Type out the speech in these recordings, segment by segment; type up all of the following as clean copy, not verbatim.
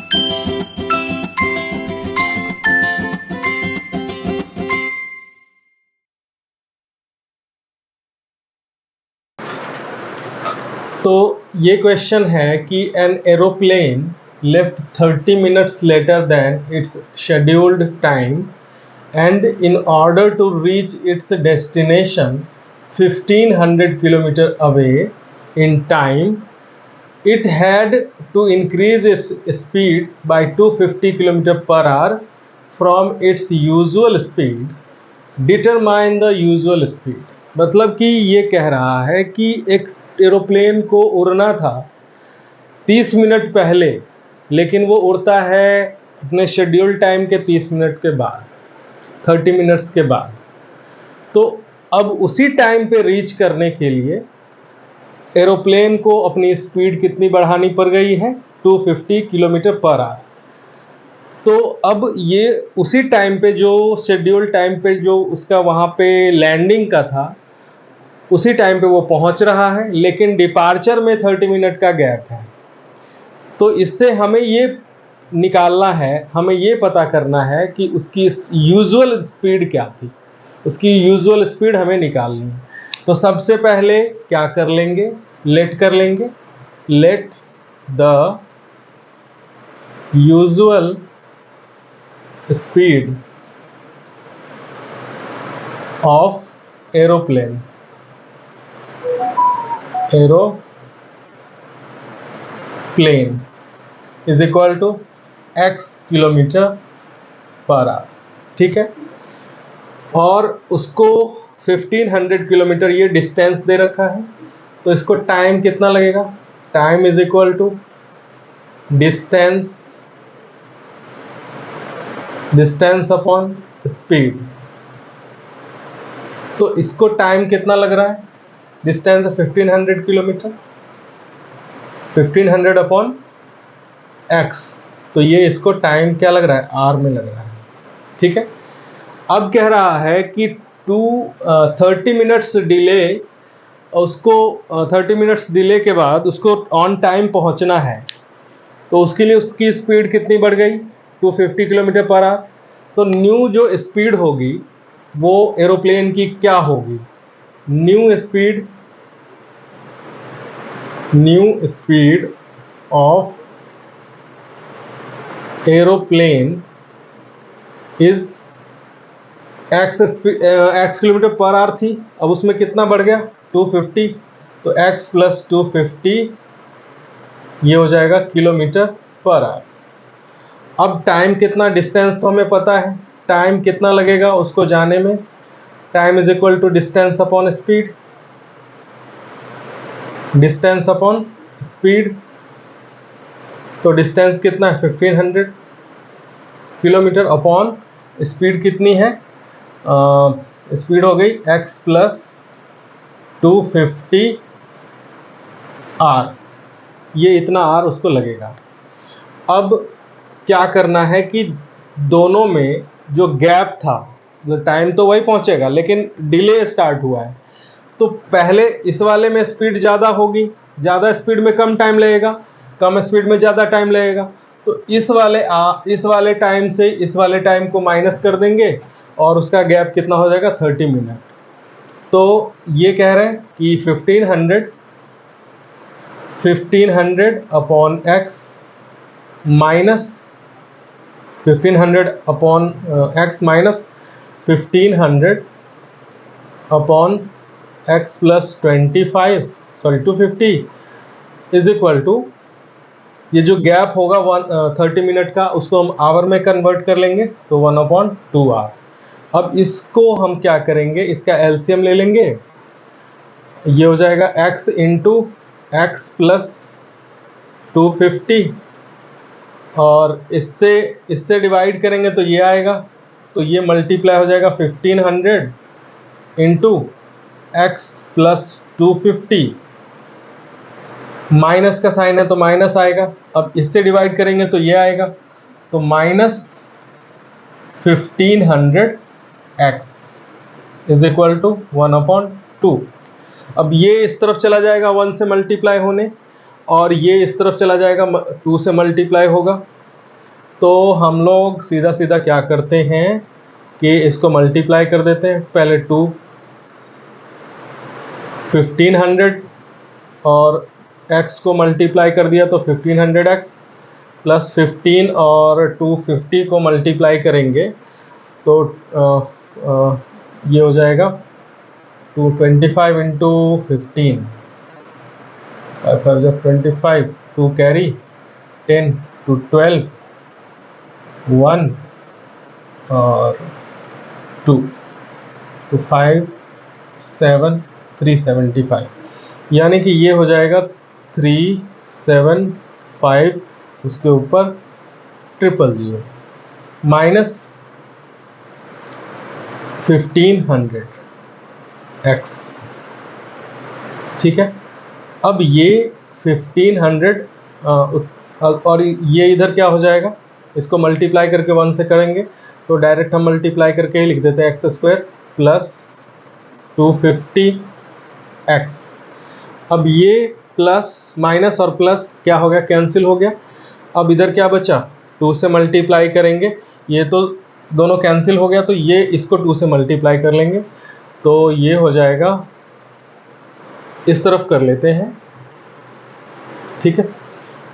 तो ये क्वेश्चन है कि an aeroplane left 30 minutes later than its scheduled time and in order to reach its destination 1500 km away in time, it had to increase its speed by 250 km per hour from its usual speed. Determine the usual speed. मतलब कि ये कह रहा है कि एक aeroplane को उड़ना था 30 मिनट पहले, लेकिन वो उड़ता है अपने शेड्यूल टाइम के 30 मिनट के बाद, 30 मिनट्स के बाद। तो अब उसी टाइम पे रीच करने के लिए एरोप्लेन को अपनी स्पीड कितनी बढ़ानी पड़ गई है? 250 किलोमीटर पर आवर। तो अब ये उसी टाइम पे जो शेड्यूल टाइम पे जो उसका वहाँ पे लैंडिंग का था, उसी टाइम पे वो पहुँच रहा है, लेकिन डिपार्चर में 30 मिनट का गैप है। तो इससे हमें ये निकालना है, हमें ये पता करना है कि उसकी यूजुअल स्पीड क्या थी। उसकी यूजुअल स्पीड हमें निकालनी है। तो सबसे पहले क्या कर लेंगे? लेट कर लेंगे। Let the usual speed of aeroplane is equal to x kilometre पर आवर। ठीक है, और उसको 1500 किलोमीटर ये डिस्टेंस दे रखा है, तो इसको टाइम कितना लगेगा? Time is equal to distance upon speed. तो इसको टाइम कितना लग रहा है? डिस्टेंस 1500 किलोमीटर, 1500 अपॉन x, तो ये इसको टाइम क्या लग रहा है? आर में लग रहा है। ठीक है, अब कह रहा है कि 30 मिनट्स डिले, उसको 30 मिनट्स डिले के बाद उसको ऑन टाइम पहुंचना है, तो उसके लिए उसकी स्पीड कितनी बढ़ गई? 250 किलोमीटर पर आवर। तो न्यू जो स्पीड होगी वो एरोप्लेन की क्या होगी? New speed of aeroplane is x kilometre per hour थी, अब उसमें कितना बढ़ गया? 250, तो x प्लस 250 ये हो जाएगा किलोमीटर पर आवर। अब टाइम कितना, डिस्टेंस तो हमें पता है, टाइम कितना लगेगा उसको जाने में? Time is equal to distance upon speed, distance upon speed. तो डिस्टेंस कितना है? 1500 किलोमीटर अपॉन स्पीड कितनी है? स्पीड हो गई x प्लस 250 आर, ये इतना आर उसको लगेगा। अब क्या करना है कि दोनों में जो गैप था, टाइम तो वही पहुंचेगा लेकिन डिले स्टार्ट हुआ है, तो पहले इस वाले में स्पीड ज़्यादा होगी, ज़्यादा स्पीड में कम टाइम लगेगा, कम स्पीड में ज़्यादा टाइम लगेगा। तो इस वाले टाइम से इस वाले टाइम को माइनस कर देंगे और उसका गैप कितना हो जाएगा? 30 मिनट। तो ये कह रहे हैं कि 1500 upon x minus 1500 upon x minus 1500 upon x plus 250 is equal to, ये जो गैप होगा 30 मिनट का, उसको हम आवर में कन्वर्ट कर लेंगे, तो 1/2 आवर। अब इसको हम क्या करेंगे? इसका एलसीएम ले लेंगे, ये हो जाएगा x इंटू एक्स प्लस 250, और इससे डिवाइड करेंगे तो ये आएगा, तो ये मल्टीप्लाई हो जाएगा 1500 इंटू एक्स प्लस 250, माइनस का साइन है तो माइनस आएगा। अब इससे डिवाइड करेंगे तो ये आएगा, तो minus 1500x is equal to 1/2। अब ये इस तरफ चला जाएगा 1 से मल्टीप्लाई होने, और ये इस तरफ चला जाएगा 2 से मल्टीप्लाई होगा, तो हम लोग सीधा सीधा क्या करते हैं कि इसको मल्टीप्लाई कर देते हैं। पहले 1500 और x को मल्टीप्लाई कर दिया तो 1500x प्लस 15 और 250 को मल्टीप्लाई करेंगे तो ये हो जाएगा 225 इंटू 15 जब 25 2 कैरी 10 to 12 1 और 2 तो 5 7 375, यानी कि ये हो जाएगा 375 उसके ऊपर 000 माइनस 1500 x। ठीक है, अब ये 1500 और ये इधर क्या हो जाएगा, इसको मल्टीप्लाई करके 1 से करेंगे तो डायरेक्ट हम मल्टीप्लाई करके ही लिख देते हैं x² प्लस 250x। अब ये प्लस माइनस और प्लस क्या हो गया, कैंसिल हो गया। अब इधर क्या बचा, 2 से मल्टीप्लाई करेंगे, ये तो दोनों कैंसिल हो गया तो ये इसको 2 से मल्टीप्लाई कर लेंगे तो ये हो जाएगा, इस तरफ कर लेते हैं। ठीक है,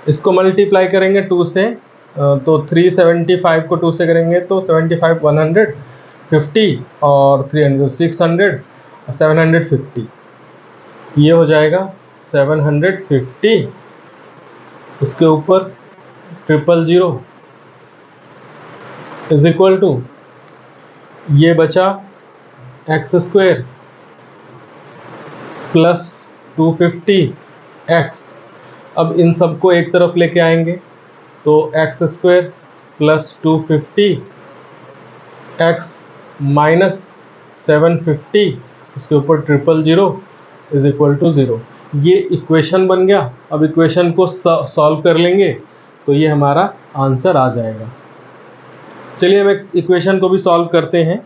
इसको मल्टीप्लाई करेंगे 2 से तो 375 को 2 से करेंगे तो 75 150 और 300 600 और 750, ये हो जाएगा 750 इसके ऊपर 000 इज इक्वल टू ये बचा x² प्लस 250x। अब इन सबको एक तरफ लेके आएंगे तो x² प्लस 250x माइनस 750 उसके ऊपर 000 इज इक्वल टू 0। ये इक्वेशन बन गया। अब इक्वेशन को सॉल्व कर लेंगे तो ये हमारा आंसर आ जाएगा। चलिए हम एक इक्वेशन को भी सॉल्व करते हैं।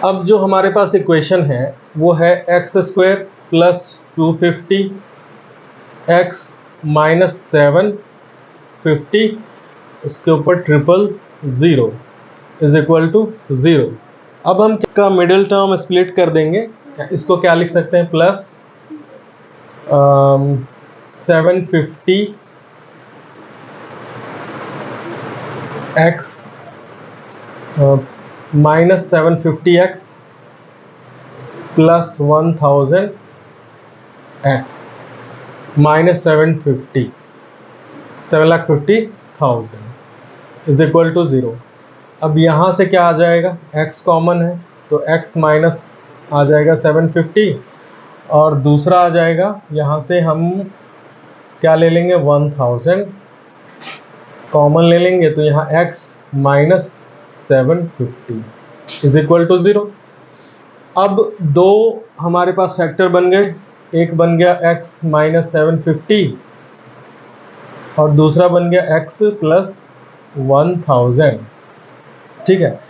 अब जो हमारे पास इक्वेशन है वो है x² प्लस 250x माइनस 750 उसके ऊपर 000 इज इक्वल टू 0। अब हम का मिडिल टर्म स्प्लिट कर देंगे, इसको क्या लिख सकते हैं, plus 750x minus 750x plus 1000x minus 750,000 is equal to 0। अब यहाँ से क्या आ जाएगा, x कॉमन है तो x माइनस आ जाएगा 750 और दूसरा आ जाएगा, यहाँ से हम क्या ले लेंगे 1000 कॉमन ले लेंगे तो यहाँ x minus 750 is equal to 0। अब दो हमारे पास फैक्टर बन गए, एक बन गया x माइनस 750 और दूसरा बन गया x प्लस 1000। ठीक है,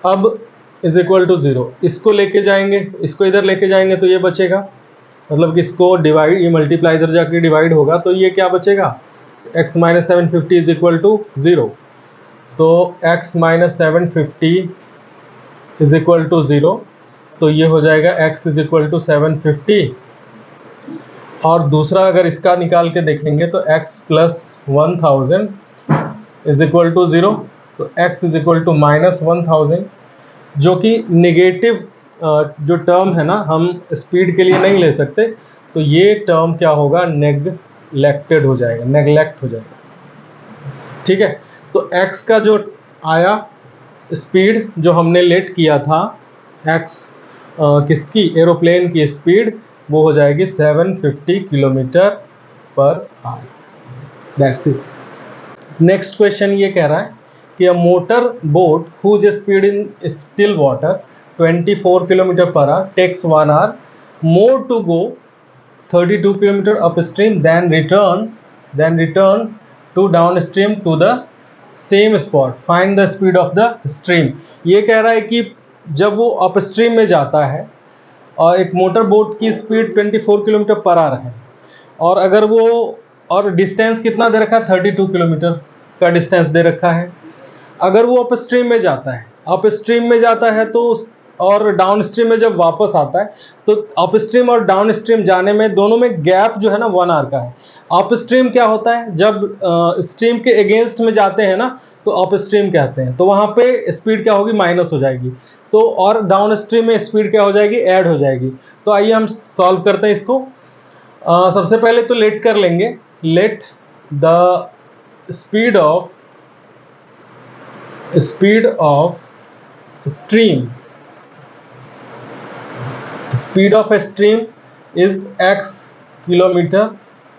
अब इज इक्वल टू 0। इसको लेके जाएंगे, इसको इधर लेके जाएंगे तो ये बचेगा, मतलब कि इसको डिवाइड, ये मल्टीप्लाई इधर जाके डिवाइड होगा तो ये क्या बचेगा, x minus 750 is equal to 0। तो x minus 750 is equal to 0 तो ये हो जाएगा x इज इक्वल टू 750 और दूसरा अगर इसका निकाल के देखेंगे तो x plus 1000 is equal to 0 तो x is equal to minus 1000, जो कि नेगेटिव जो टर्म है ना, हम स्पीड के लिए नहीं ले सकते तो ये टर्म क्या होगा, नेग्लेक्टेड हो जाएगा, नेग्लेक्ट हो जाएगा। ठीक है, तो x का जो आया स्पीड जो हमने लेट किया था, x किसकी, एरोप्लेन की स्पीड, वो हो जाएगी 750 किलोमीटर पर hour. That's it. Next question ये कह रहा है कि a motor boat whose speed in still water 24 kilometre पर hour takes 1 hour more to go 32 kilometre upstream then return to downstream to the same spot, find the speed of the stream. ये कह रहा है कि जब वो upstream में जाता है और एक मोटर बोट की स्पीड 24 किलोमीटर पर आवर है, और अगर वो, और डिस्टेंस कितना दे रखा है, 32 किलोमीटर का डिस्टेंस दे रखा है। अगर वो अपस्ट्रीम में जाता है, अपस्ट्रीम में जाता है तो और डाउनस्ट्रीम में जब वापस आता है, तो अपस्ट्रीम और डाउनस्ट्रीम जाने में दोनों में गैप जो है ना 1 आवर का है। अपस्ट्रीम क्या होता है, जब स्ट्रीम के अगेंस्ट में जाते हैं ना तो अपस्ट्रीम कहते हैं, तो वहाँ पे स्पीड क्या होगी, माइनस हो जाएगी। तो और डाउनस्ट्रीम में स्पीड क्या हो जाएगी, ऐड हो जाएगी। तो आइए हम सॉल्व करते हैं इसको। सबसे पहले तो लेट कर लेंगे, let the speed of speed of a stream is x kilometre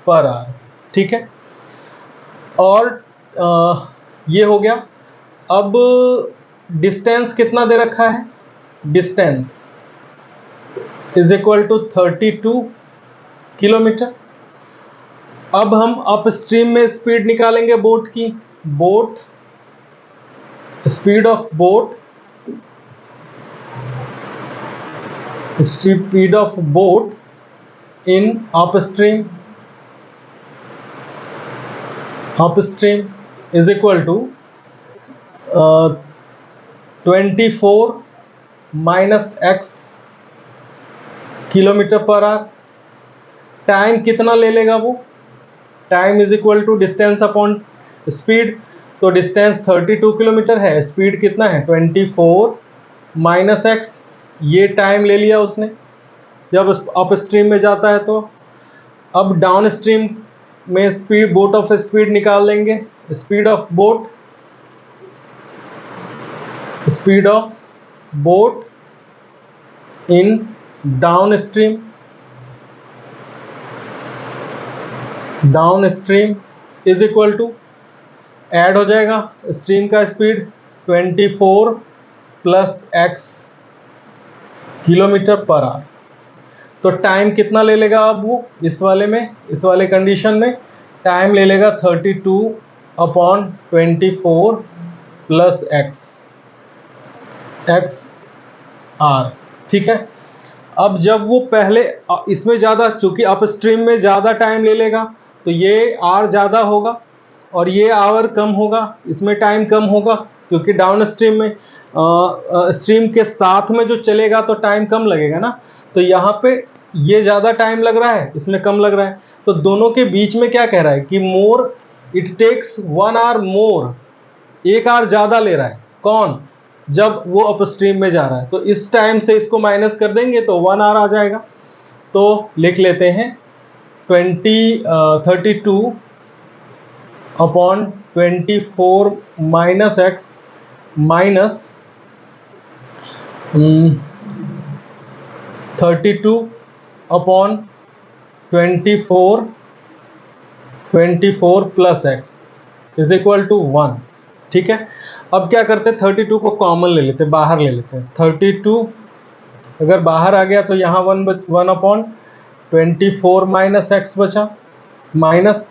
पर आवर, ठीक है। और ये हो गया। अब डिस्टेंस कितना दे रखा है, distance is equal to 32 kilometre. अब हम अपस्ट्रीम में स्पीड निकालेंगे बोट की, boat speed of boat in upstream is equal to 24 minus x kilometre पर आवर। टाइम कितना ले लेगा वो, time is equal to distance upon speed. तो डिस्टेंस 32 किलोमीटर है, स्पीड कितना है 24 माइनस x, ये टाइम ले लिया उसने जब अपस्ट्रीम में जाता है। तो अब डाउन स्ट्रीम में स्पीड, बोट ऑफ स्पीड निकाल लेंगे, speed of boat in downstream is equal to, add हो जाएगा स्ट्रीम का स्पीड 24 प्लस x किलोमीटर पर आवर। तो टाइम कितना ले लेगा अब वो, इस वाले कंडीशन में टाइम ले लेगा 32 अपॉन 24 प्लस x आर, ठीक है। अब जब वो पहले इसमें ज़्यादा, चूंकि अपस्ट्रीम में ज़्यादा टाइम ले लेगा तो ये आर ज़्यादा होगा और ये आवर कम होगा, इसमें टाइम कम होगा, क्योंकि डाउन स्ट्रीम में स्ट्रीम के साथ में जो चलेगा तो टाइम कम लगेगा ना। तो यहाँ पे ये ज़्यादा टाइम लग रहा है, इसमें कम लग रहा है। तो दोनों के बीच में क्या कह रहा है कि more, it takes 1 hour more, 1 hour ज़्यादा ले रहा है। कौन, जब वो अपस्ट्रीम में जा रहा है। तो इस टाइम से इसको माइनस कर देंगे तो 1 आवर आ जाएगा। तो लिख लेते हैं 32 upon 24 minus x minus 32 upon 24 plus x is equal to 1, ठीक है। अब क्या करते हैं, 32 को कॉमन ले लेते हैं, बाहर ले लेते हैं। 32 अगर बाहर आ गया तो यहाँ 1 अपॉन 24 माइनस x बचा, माइनस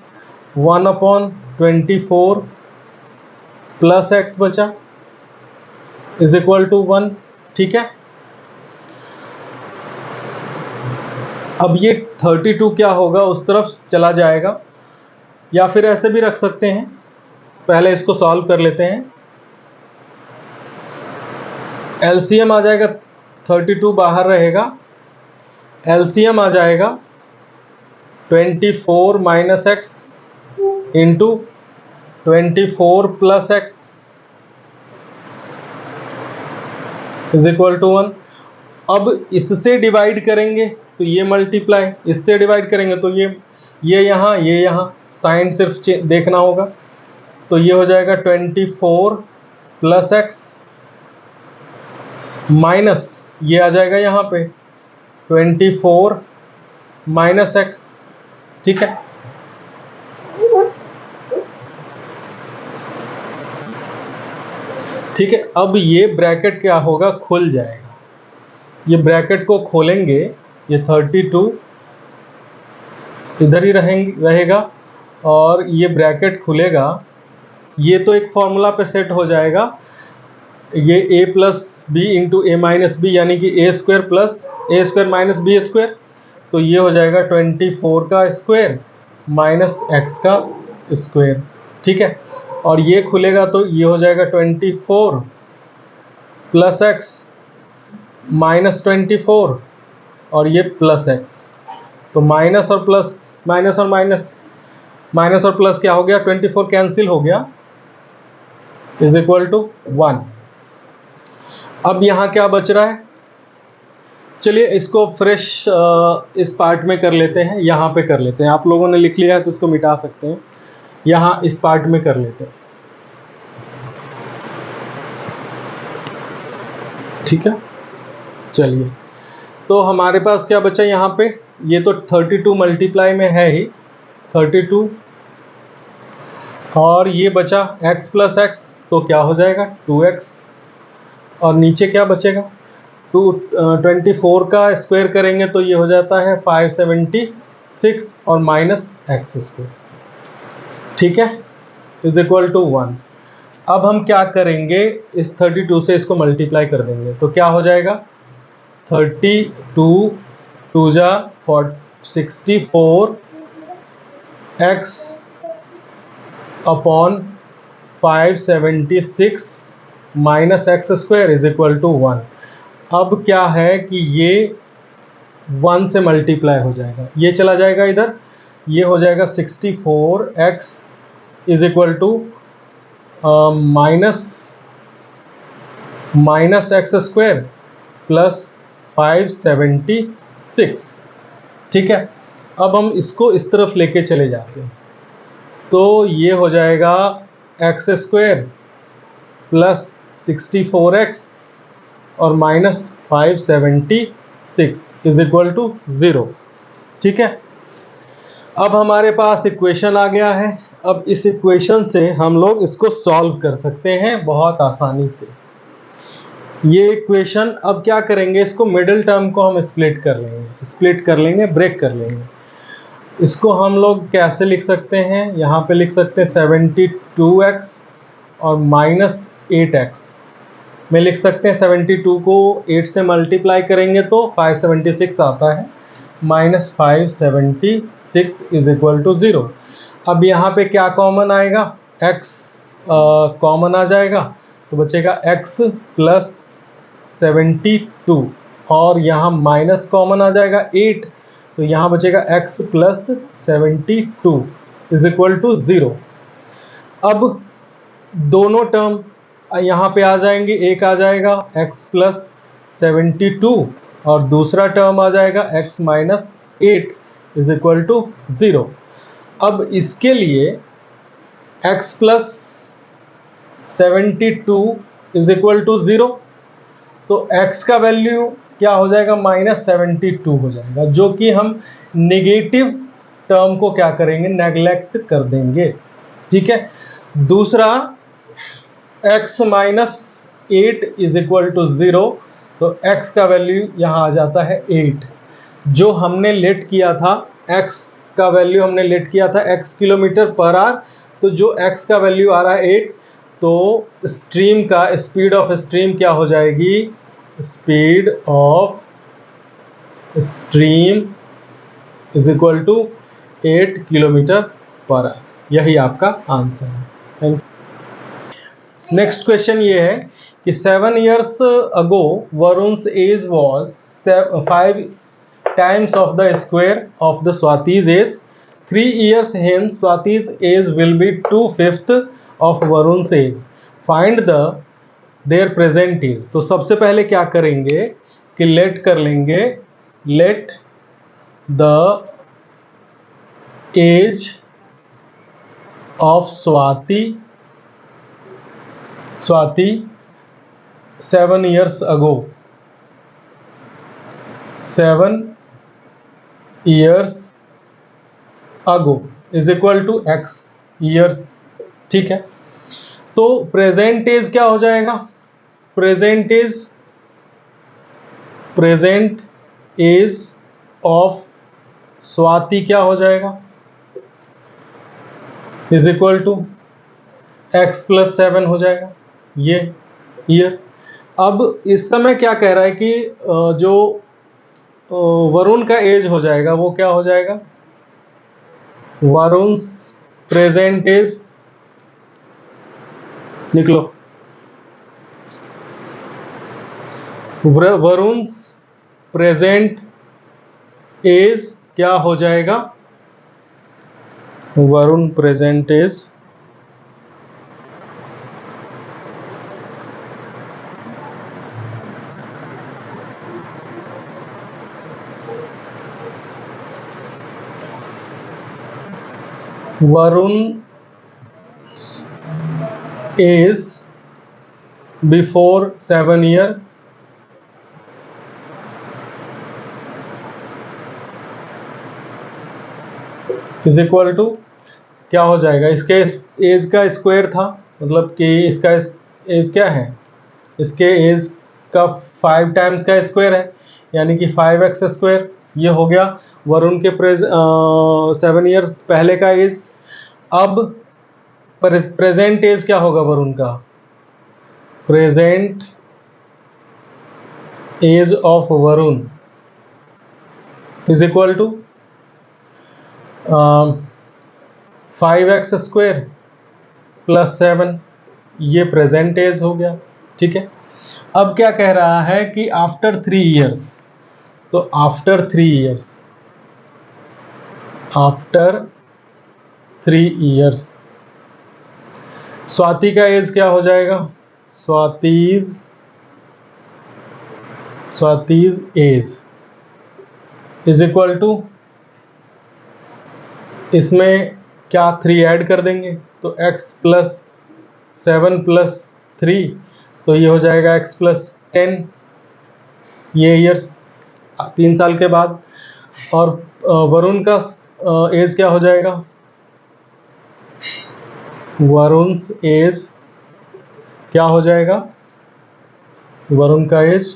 1 अपॉन 24 प्लस x बचा इज इक्वल टू 1, ठीक है। अब ये 32 क्या होगा, उस तरफ चला जाएगा, या फिर ऐसे भी रख सकते हैं। पहले इसको सॉल्व कर लेते हैं। एलसीएम आ जाएगा, 32 बाहर रहेगा, एलसीएम आ जाएगा 24 minus x into 24 plus x is equal to 1। अब इससे डिवाइड करेंगे तो ये मल्टीप्लाई, इससे डिवाइड करेंगे तो ये यहाँ साइन सिर्फ देखना होगा। तो ये हो जाएगा 24 प्लस x माइनस, ये आ जाएगा यहाँ पे 24 माइनस x, ठीक है। ठीक है, अब ये ब्रैकेट क्या होगा, खुल जाएगा। ये ब्रैकेट को खोलेंगे, ये 32 इधर ही रहेगा और ये ब्रैकेट खुलेगा, ये तो एक फॉर्मूला पे सेट हो जाएगा, ये a plus B into A minus B, यानी कि A square plus A square minus B square. तो ये हो जाएगा 24 का स्क्वायर माइनस एक्स का स्क्वायर, ठीक है। और ये खुलेगा तो ये हो जाएगा 24 प्लस एक्स माइनस 24 और ये प्लस एक्स। तो माइनस और प्लस, माइनस और माइनस, माइनस और प्लस क्या हो गया, 24 कैंसिल हो गया, इज इक्वल टू 1। अब यहाँ क्या बच रहा है, चलिए इसको फ्रेश इस पार्ट में कर लेते हैं, यहाँ पे कर लेते हैं। आप लोगों ने लिख लिया है तो इसको मिटा सकते हैं, यहाँ इस पार्ट में कर लेते हैं, ठीक है। चलिए तो हमारे पास क्या बचा यहाँ पे, ये तो 32 मल्टीप्लाई में है ही 32, और ये बचा x प्लस एक्स, तो क्या हो जाएगा 2x, और नीचे क्या बचेगा 24 का स्क्वायर करेंगे तो ये हो जाता है 576 और माइनस एक्स स्क्वायर, ठीक है, इज इक्वल टू 1। अब हम क्या करेंगे, इस 32 से इसको मल्टीप्लाई कर देंगे तो क्या हो जाएगा 32 2 जा 64 x upon 576 minus x square is equal to 1। अब क्या है कि ये 1 से मल्टीप्लाई हो जाएगा, ये चला जाएगा इधर, ये हो जाएगा 64 x is equal to minus x square plus 576, ठीक है। अब हम इसको इस तरफ लेके चले जाते हैं तो ये हो जाएगा एक्स स्क्वायर प्लस 64x और माइनस 576 इज इक्वल टू 0, ठीक है। अब हमारे पास इक्वेशन आ गया है। अब इस इक्वेशन से हम लोग इसको सॉल्व कर सकते हैं बहुत आसानी से। ये इक्वेशन अब क्या करेंगे, इसको मिडिल टर्म को हम स्प्लिट कर लेंगे, ब्रेक कर लेंगे। इसको हम लोग कैसे लिख सकते हैं, यहाँ पे लिख सकते हैं 72x और माइनस 8x में लिख सकते हैं। 72 को 8 से मल्टीप्लाई करेंगे तो 576 आता है, माइनस 576 इज इक्वल टू 0। अब यहाँ पे क्या कॉमन आएगा, x कॉमन आ जाएगा तो बचेगा x प्लस 72 और यहाँ माइनस कॉमन आ जाएगा 8, तो यहाँ बचेगा x plus 72 is equal to 0। अब दोनों टर्म यहाँ पे आ जाएंगे, एक आ जाएगा x प्लस 72 और दूसरा टर्म आ जाएगा x minus 8 is equal to 0। अब इसके लिए x plus 72 is equal to 0, तो x का वैल्यू क्या हो जाएगा, माइनस 72 हो जाएगा, जो कि हम नेगेटिव टर्म को क्या करेंगे, नेगलेक्ट कर देंगे, ठीक है। दूसरा x minus 8 is equal to 0, तो x का वैल्यू यहाँ आ जाता है 8, जो हमने लेट किया था, x का वैल्यू हमने लेट किया था x किलोमीटर पर आवर, तो जो x का वैल्यू आ रहा है 8, तो स्ट्रीम का स्पीड ऑफ स्ट्रीम क्या हो जाएगी, speed of stream is equal to 8 kilometre पर आवर। यही आपका आंसर है। Thank you. नेक्स्ट क्वेश्चन ये है कि 7 years ago Varun's age was 5 times of the square of the Swati's age. 3 years hence Swati's age will be 2/5 of Varun's age. Find their present age. तो सबसे पहले क्या करेंगे कि लेट कर लेंगे, let the age of Swati 7 years ago, 7 years ago is equal to x years, ठीक है। तो प्रेजेंट एज क्या हो जाएगा, प्रेजेंट एज ऑफ स्वाति क्या हो जाएगा, इज इक्वल टू x+7 हो जाएगा ये ईयर। अब इस समय क्या कह रहा है कि जो वरुण का एज हो जाएगा वो क्या हो जाएगा, वरुण प्रेजेंट एज निकलो, वरुण प्रेजेंट एज क्या हो जाएगा, Varun present age Varun age before 7 year is equal to क्या हो जाएगा, इसके एज का स्क्वायर था, मतलब कि इसका एज क्या है, इसके एज का 5 टाइम्स का स्क्वायर है, यानी कि 5x²। ये हो गया वरुण के 7 ईयर पहले का एज। अब प्रेजेंट एज क्या होगा वरुण का, present age of Varun is equal to 5x² + 7, ये प्रेजेंट एज हो गया। ठीक है, अब क्या कह रहा है कि आफ्टर 3 ईयर्स, तो आफ्टर 3 ईयर्स स्वाति का एज क्या हो जाएगा, Swati's as is equal to, इसमें क्या 3 ऐड कर देंगे तो x+7 + 3, तो ये हो जाएगा x+10, ये ईयर्स 3 साल के बाद। और वरुण का एज क्या हो जाएगा, वरुण एज क्या हो जाएगा, वरुण का एज,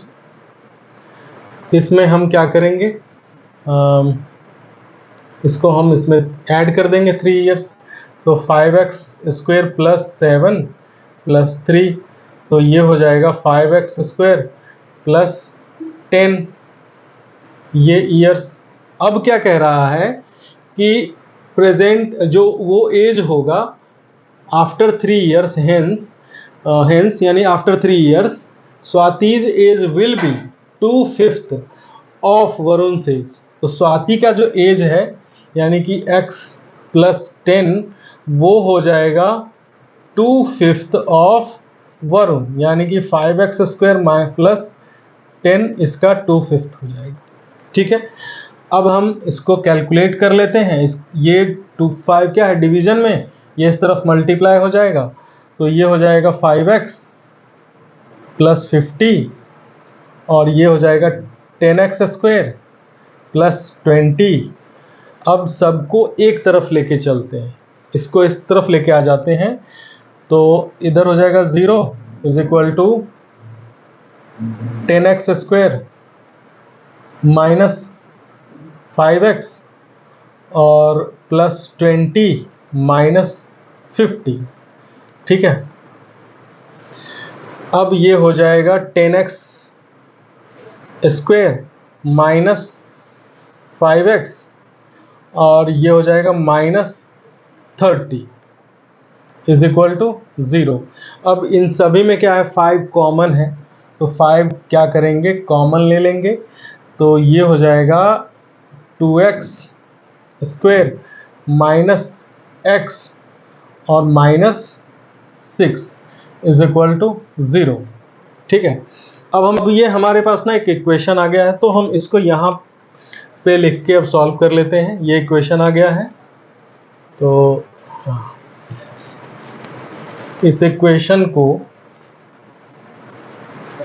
इसमें हम क्या करेंगे, इसको हम इसमें ऐड कर देंगे 3 ईयर्स, तो 5x² + 7 + 3, तो ये हो जाएगा 5x² + 10, ये ईयर्स। अब क्या कह रहा है कि प्रेजेंट जो वो एज होगा आफ्टर 3 ईयर्स, हेंस यानी after 3 years Swati's age will be 2/5 of Varun age. तो स्वाति का जो एज है यानी कि x+10 वो हो जाएगा 2/5 ऑफ वरुण, यानी कि 5x² + 10 इसका 2/5 हो जाएगा। ठीक है, अब हम इसको कैलकुलेट कर लेते हैं। ये 5 क्या है डिवीजन में, ये इस तरफ मल्टीप्लाई हो जाएगा, तो ये हो जाएगा 5x + 50 और ये हो जाएगा 10x² + 20। अब सबको एक तरफ लेके चलते हैं, इसको इस तरफ लेके आ जाते हैं, तो इधर हो जाएगा 0 is equal to 10x² - 5x और +20 - 50। ठीक है, अब ये हो जाएगा 10x² - 5x और ये हो जाएगा -30 इज इक्वल टू 0। अब इन सभी में क्या है, 5 कॉमन है, तो 5 क्या करेंगे कॉमन ले लेंगे, तो ये हो जाएगा 2x² - x और -6 इज इक्वल टू 0। ठीक है, अब ये हमारे पास ना एक इक्वेशन आ गया है, तो हम इसको यहाँ पे लिख के अब सॉल्व कर लेते हैं। ये इक्वेशन आ गया है, तो इस इक्वेशन को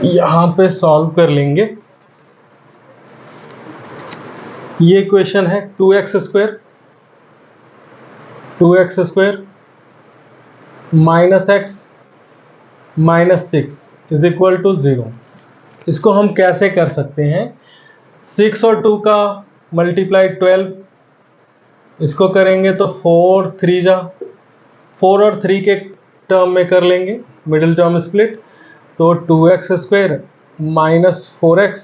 यहाँ पे सॉल्व कर लेंगे। ये इक्वेशन है 2x² - x - 6 is equal to 0। इसको हम कैसे कर सकते हैं, 6 और 2 का मल्टीप्लाई 12, इसको करेंगे तो 4 3 जा 4 और 3 के टर्म में कर लेंगे, मिडिल टर्म स्प्लिट, तो 2x square minus 4x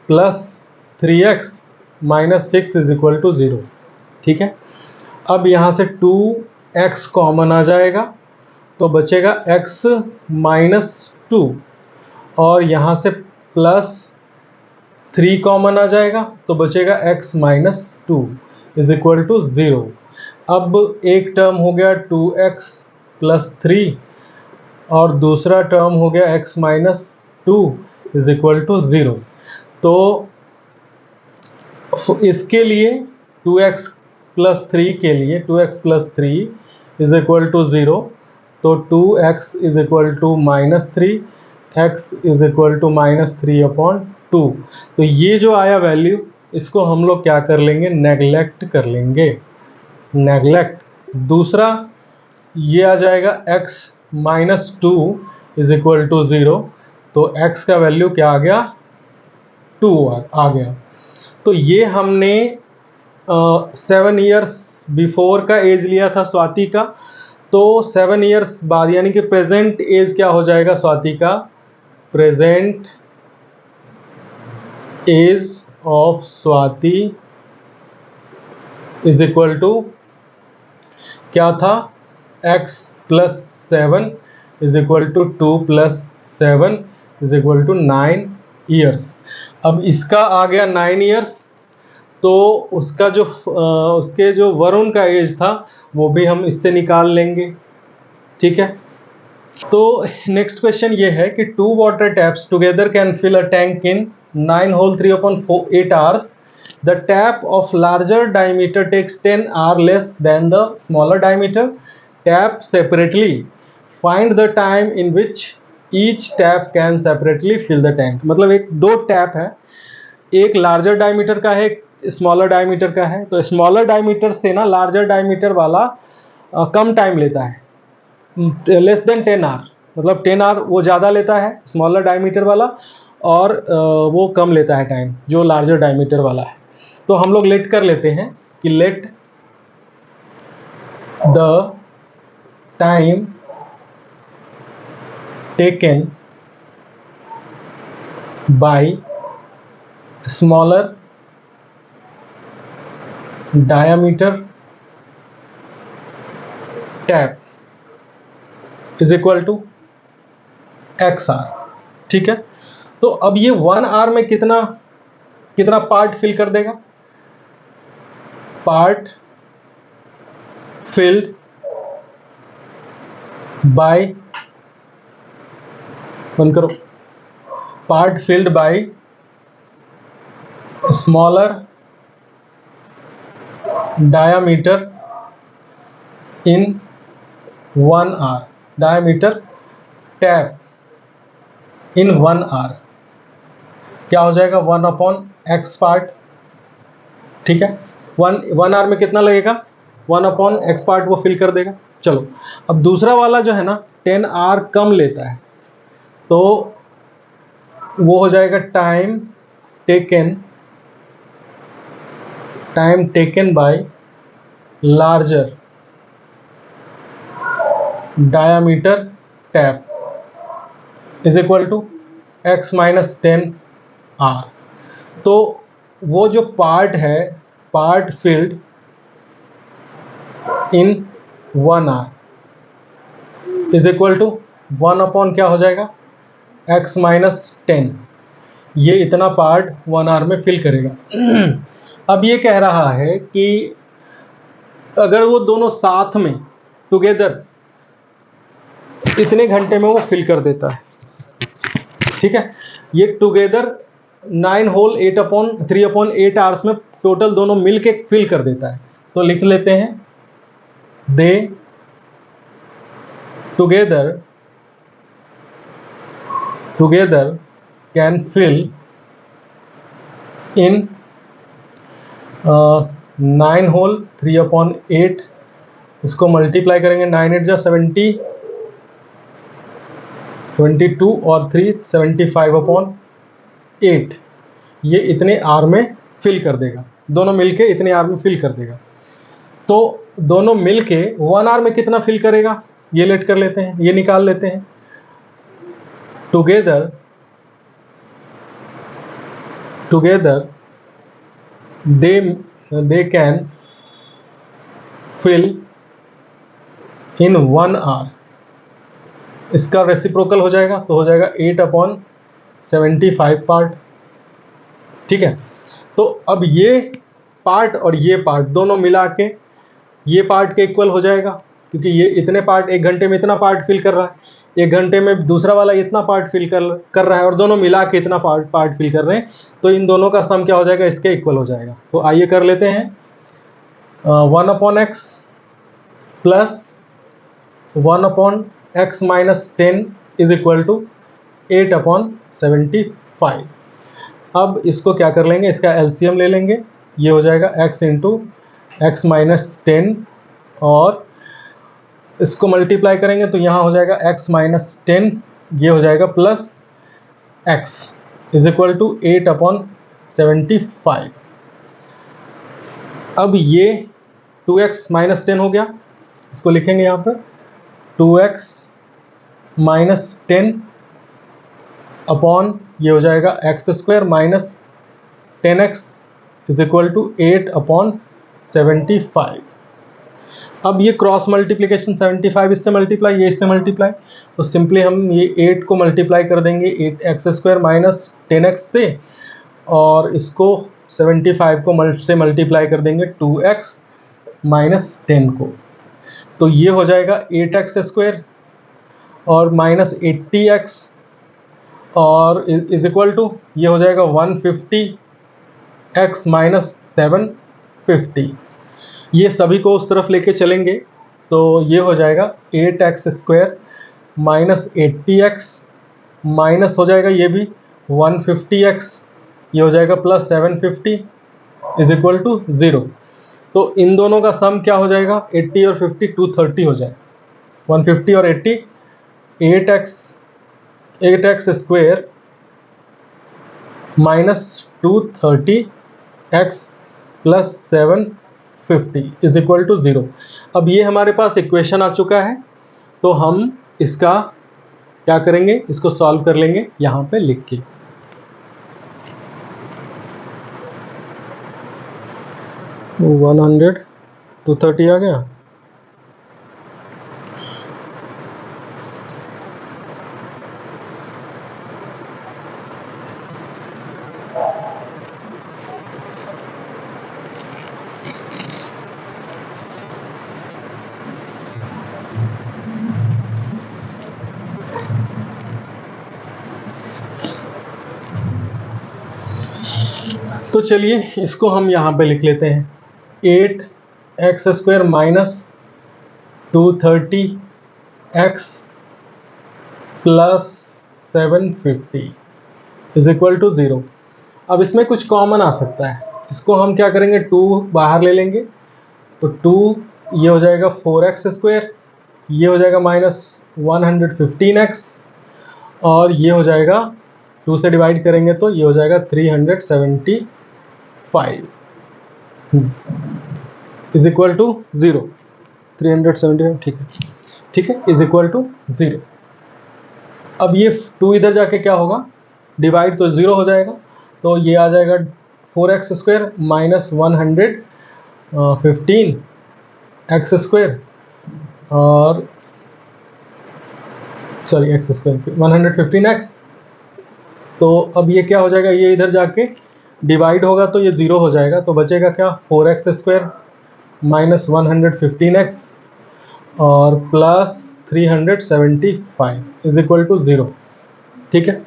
plus 3x minus 6 is equal to 0। ठीक है, अब यहाँ से 2x कॉमन आ जाएगा तो बचेगा x माइनस 2, और यहाँ से प्लस 3 कॉमन आ जाएगा तो बचेगा x minus 2 is equal to 0। अब एक टर्म हो गया 2x प्लस 3 और दूसरा टर्म हो गया x minus 2 is equal to 0। तो इसके लिए 2x प्लस 3 के लिए 2x plus 3 is equal to 0, तो 2x is equal to minus 3, x is equal to minus 3 upon 2। तो ये जो आया वैल्यू, इसको हम लोग क्या कर लेंगे, नेगलेक्ट कर लेंगे, नेगलेक्ट। दूसरा ये आ जाएगा x minus 2 is equal to 0, तो x का वैल्यू क्या आ गया, 2 आ गया। तो ये हमने 7 ईयर्स बिफोर का एज लिया था स्वाति का, तो 7 ईयर्स बाद यानी कि प्रेजेंट एज क्या हो जाएगा स्वाति का, present age of Swati is equal to क्या था, x plus 7 is equal to 2 plus 7 is equal to 9 years. अब इसका आ गया 9 ईयर्स, तो उसका जो उसके जो वरुण का एज था वो भी हम इससे निकाल लेंगे। ठीक है, तो नेक्स्ट क्वेश्चन ये है कि 2 water taps together can fill a tank in 9 whole 3/8 hours. The tap of larger diameter takes 10 hours less than the smaller diameter. Tap separately. Find the time in which each tap can separately fill the tank. मतलब एक दो tap है, एक larger diameter का है, एक smaller diameter का है। तो स्मॉलर डायमीटर से ना लार्जर डायमीटर वाला कम टाइम लेता है, लेस देन 10 आवर, मतलब 10 आवर वो ज़्यादा लेता है स्मॉलर डायमीटर वाला, और वो कम लेता है टाइम जो लार्जर डायमीटर वाला है। तो हम लोग लेट कर लेते हैं कि let the time taken by smaller diameter tap is equal to x r. ठीक है, तो अब ये 1 आवर में कितना कितना पार्ट फिल कर देगा, पार्ट फिल्ड बाय, बंद करो, part filled by smaller diameter in 1 hour, diameter tap in 1 hour क्या हो जाएगा, 1/x पार्ट। ठीक है, 1 आवर में कितना लगेगा, 1/x पार्ट वो फिल कर देगा। चलो, अब दूसरा वाला जो है ना 10 आवर कम लेता है, तो वो हो जाएगा time taken by larger diameter tap is equal to x minus 10 r. तो वो जो पार्ट है, part filled in 1 hour is equal to 1 क्या हो जाएगा, x माइनस 10। ये इतना पार्ट 1 आवर में फिल करेगा। अब ये कह रहा है कि अगर वो दोनों साथ में टुगेदर इतने घंटे में वो फिल कर देता है। ठीक है, ये टुगेदर 9 होल 3/8 आवर्स में टोटल दोनों मिल के फिल कर देता है। तो लिख लेते हैं, they together can fill in 9 whole 3/8, इसको मल्टीप्लाई करेंगे, 9 8 जा 70, 22 और 3 75/8, ये इतने आर में फिल कर देगा, दोनों मिलके इतने आर में फिल कर देगा। तो दोनों मिलके 1 आवर में कितना फिल करेगा, ये लेट कर लेते हैं, ये निकाल लेते हैं। Together they can fill in 1 hour। इसका रेसिप्रोकल हो जाएगा तो हो जाएगा 8/75 पार्ट। ठीक है, तो अब ये पार्ट और ये पार्ट दोनों मिला के ये पार्ट के इक्वल हो जाएगा, क्योंकि ये इतने पार्ट 1 घंटे में इतना पार्ट फिल कर रहा है, 1 घंटे में दूसरा वाला इतना पार्ट फिल कर रहा है, और दोनों मिला के इतना पार्ट फिल कर रहे हैं, तो इन दोनों का सम क्या हो जाएगा, इसके इक्वल हो जाएगा। तो आइए कर लेते हैं। 1/x plus 1/x minus 10 is equal to 8/75। अब इसको क्या कर लेंगे, इसका एलसीएम ले लेंगे। ये हो जाएगा x इंटू एक्स माइनस 10, और इसको मल्टीप्लाई करेंगे तो यहाँ हो जाएगा x माइनस 10, ये हो जाएगा plus x is equal to 8/75। अब ये 2x माइनस 10 हो गया, इसको लिखेंगे यहाँ पर 2x माइनस 10 अपॉन ये हो जाएगा x square minus 10x is equal to 8/75। अब ये क्रॉस मल्टीप्लिकेशन 75 इससे मल्टीप्लाई, ये इससे मल्टीप्लाई, तो सिंपली हम ये 8 को मल्टीप्लाई कर देंगे 8x स्क्वायर माइनस 10x से, और इसको 75 को से मल्टीप्लाई कर देंगे 2x माइनस 10 को, तो ये हो जाएगा 8x स्क्वायर और माइनस 80x, और इज इक्वल टू ये हो जाएगा 150x माइनस 750। ये सभी को उस तरफ लेके चलेंगे तो ये हो जाएगा 8x square minus 80x minus हो जाएगा ये भी 150x, ये हो जाएगा प्लस 750 इज इक्वल टू 0। तो इन दोनों का सम क्या हो जाएगा, 80 और 50 230 हो जाएगा, 150 और 80 8x square minus 230x plus 750 is equal to 0। अब ये हमारे पास इक्वेशन आ चुका है, तो हम इसका क्या करेंगे, इसको सॉल्व कर लेंगे यहाँ पे लिख के। तो 100 230 आ गया, तो चलिए इसको हम यहाँ पे लिख लेते हैं 8x square minus 230x plus 750 is equal to 0। अब इसमें कुछ कॉमन आ सकता है, इसको हम क्या करेंगे 2 बाहर ले लेंगे, तो 2 ये हो जाएगा 4x स्क्वायर, ये हो जाएगा माइनस 115x, और ये हो जाएगा 2 से डिवाइड करेंगे तो ये हो जाएगा 375 इज इक्वल टू 0। 375 ठीक है इज इक्वल टू 0। अब ये 2 इधर जाके क्या होगा, डिवाइड तो 0 हो जाएगा, तो ये आ जाएगा 4x square minus 115x square, और सॉरी एक्स स्क्वायर 115x। तो अब ये क्या हो जाएगा, ये इधर जाके डिवाइड होगा तो ये 0 हो जाएगा, तो बचेगा क्या 4x स्क्वायर माइनस 115x और प्लस 375 इज इक्वल टू 0। ठीक है,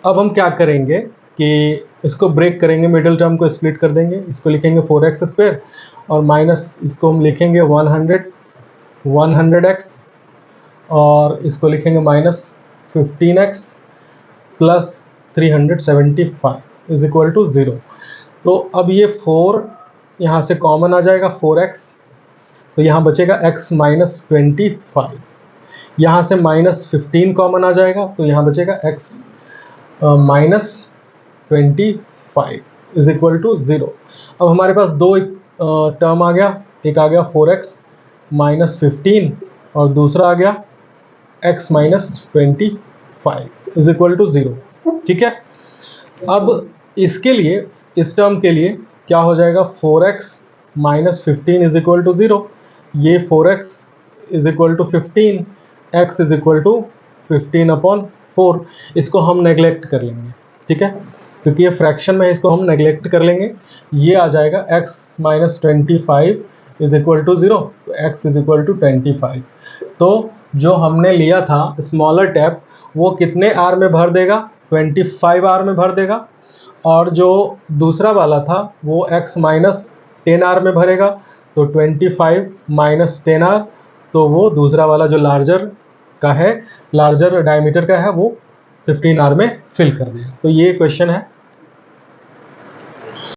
अब हम क्या करेंगे कि इसको ब्रेक करेंगे, मिडिल टर्म को स्प्लिट कर देंगे, इसको लिखेंगे 4x स्क्वायर और माइनस इसको हम लिखेंगे 100x और इसको लिखेंगे minus 15x plus 375 is equal to 0। तो अब ये 4 यहाँ से कॉमन आ जाएगा 4x, तो यहाँ बचेगा x माइनस 25, यहाँ से माइनस 15 कॉमन आ जाएगा तो यहाँ बचेगा x minus 25 is equal to 0। अब हमारे पास दो टर्म आ गया, एक आ गया 4x माइनस 15 और दूसरा आ गया x minus 25 is equal to 0। ठीक है, अब इसके लिए, इस टर्म के लिए क्या हो जाएगा, 4x minus 15 is equal to 0। ये 4x is equal to 15, x is equal to 15/4। इसको हम नेगलेक्ट कर लेंगे, ठीक है, क्योंकि ये फ्रैक्शन में है, इसको हम नेगलेक्ट कर लेंगे। ये आ जाएगा x minus 25 is equal to 0, तो x इज इक्वल टू 25। तो जो हमने लिया था स्मॉलर टैप, वो कितने आर में भर देगा, 25 आर में भर देगा। और जो दूसरा वाला था वो x माइनस 10 आर में भरेगा, तो 25 माइनस 10 आर, तो वो दूसरा वाला जो लार्जर का है, लार्जर डायमीटर का है, वो 15 आर में फिल कर देगा। तो ये क्वेश्चन है।